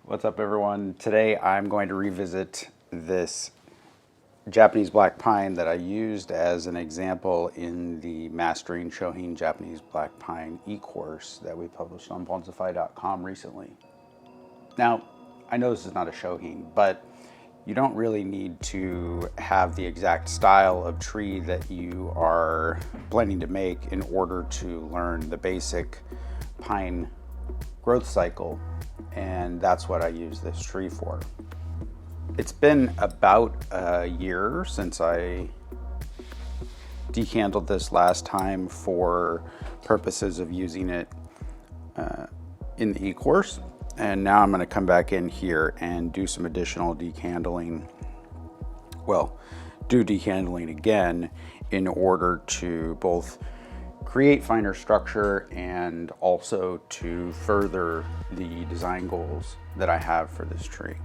What's up, everyone? Today I'm going to revisit this Japanese black pine that I used as an example in the Mastering Shohin Japanese Black Pine e-course that we published on Bonsaify.com recently. Now, I know this is not a Shohin, but you don't really need to have the exact style of tree that you are planning to make in order to learn the basic pine growth cycle, and that's what I use this tree for. It's been about a year since I decandled this last time for purposes of using it in the e-course, and now I'm going to come back in here and do some additional decandling. Well, do decandling again in order to both create finer structure and also to further the design goals that I have for this tree.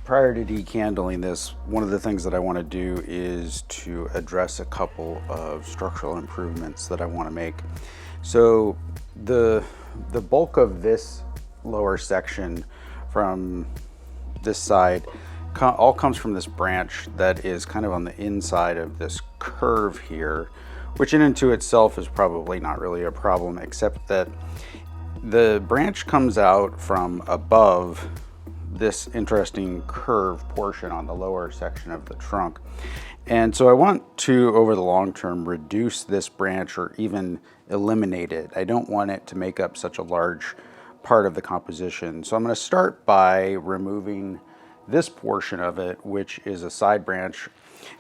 Prior to decandling this, one of the things that I want to do is to address a couple of structural improvements that I want to make. So the bulk of this lower section from this side all comes from this branch that is kind of on the inside of this curve here, which in and to itself is probably not really a problem, except that the branch comes out from above this interesting curve portion on the lower section of the trunk. And so I want to, over the long term, reduce this branch or even eliminate it. I don't want it to make up such a large part of the composition. So I'm going to start by removing this portion of it, which is a side branch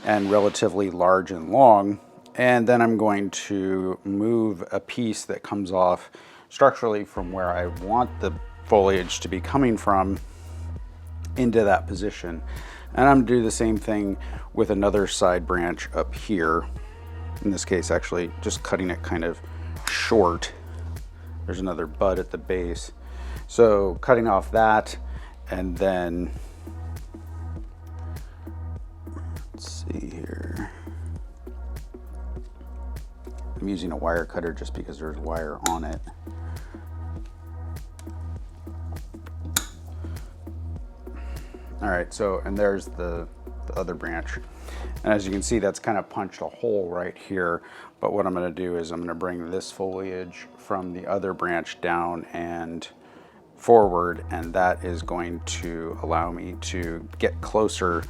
and relatively large and long. And then I'm going to move a piece that comes off structurally from where I want the foliage to be coming from into that position. And I'm going to do the same thing with another side branch up here. In this case, actually just cutting it kind of short. There's another bud at the base. So cutting off that, and then let's see here. I'm using a wire cutter just because there's wire on it. All right, so, and there's the other branch. And as you can see, that's kind of punched a hole right here. But what I'm gonna do is I'm gonna bring this foliage from the other branch down and forward, and that is going to allow me to get closer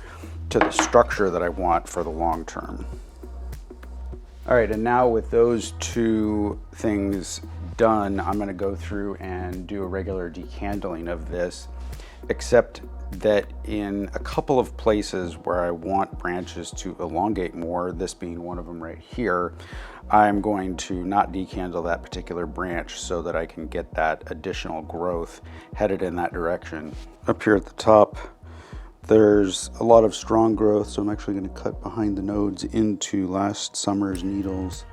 to the structure that I want for the long term. All right, and now with those two things done, I'm gonna go through and do a regular decandling of this, except that in a couple of places where I want branches to elongate more, this being one of them right here, I'm going to not decandle that particular branch so that I can get that additional growth headed in that direction. Up here at the top, there's a lot of strong growth, so I'm actually going to cut behind the nodes into last summer's needles.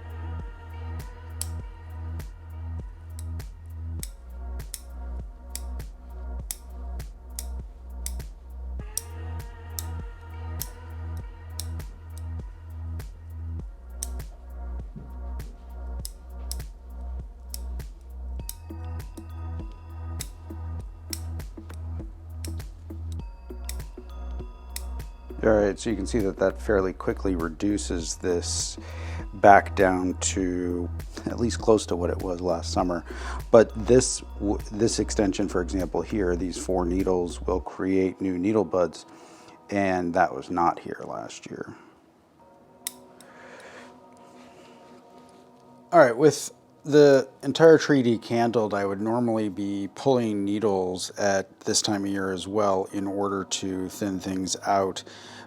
All right, so you can see that that fairly quickly reduces this back down to at least close to what it was last summer. But this extension, for example, here, these 4 needles will create new needle buds, and that was not here last year. All right, with the entire tree decandled, I would normally be pulling needles at this time of year as well in order to thin things out.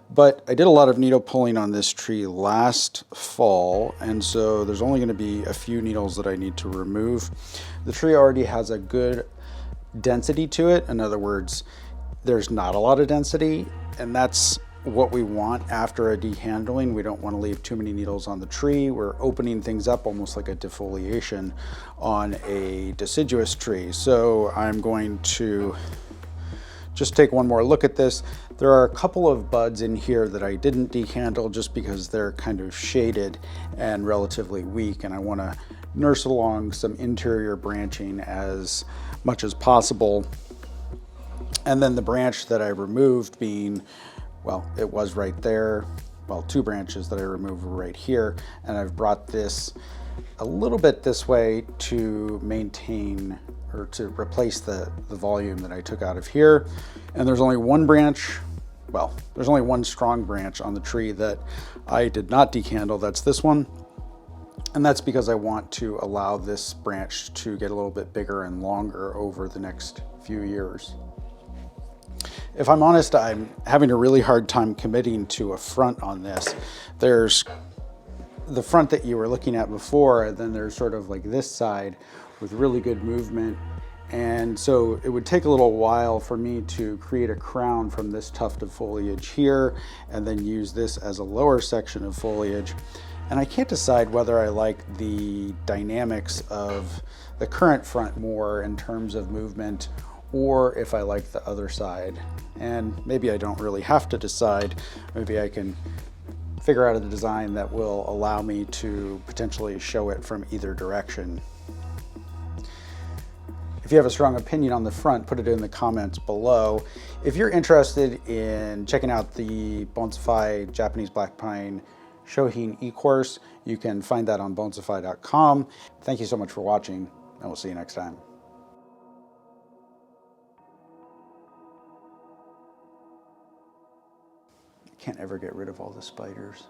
But I did a lot of needle pulling on this tree last fall, and so there's only going to be a few needles that I need to remove. The tree already has a good density to it. In other words, there's not a lot of density, and that's what we want after a dehandling. We don't want to leave too many needles on the tree. We're opening things up almost like a defoliation on a deciduous tree. So I'm going to just take one more look at this. There are a couple of buds in here that I didn't decandle just because they're kind of shaded and relatively weak, and I want to nurse along some interior branching as much as possible And then the branch that I removed being, well, it was right there. Well, two branches that I removed were right here. And I've brought this a little bit this way to maintain or to replace the volume that I took out of here. And there's only one branch, well, there's only one strong branch on the tree that I did not decandle. That's this one. And that's because I want to allow this branch to get a little bit bigger and longer over the next few years. If I'm honest, I'm having a really hard time committing to a front on this. There's the front that you were looking at before, and then there's sort of like this side with really good movement. And so it would take a little while for me to create a crown from this tuft of foliage here, and then use this as a lower section of foliage. And I can't decide whether I like the dynamics of the current front more in terms of movement, or if I like the other side. And maybe I don't really have to decide. Maybe I can figure out a design that will allow me to potentially show it from either direction. If you have a strong opinion on the front, put it in the comments below. If you're interested in checking out the Bonsaify Japanese Black Pine Shohin eCourse, you can find that on bonsaify.com. Thank you so much for watching, and we'll see you next time. I can't ever get rid of all the spiders.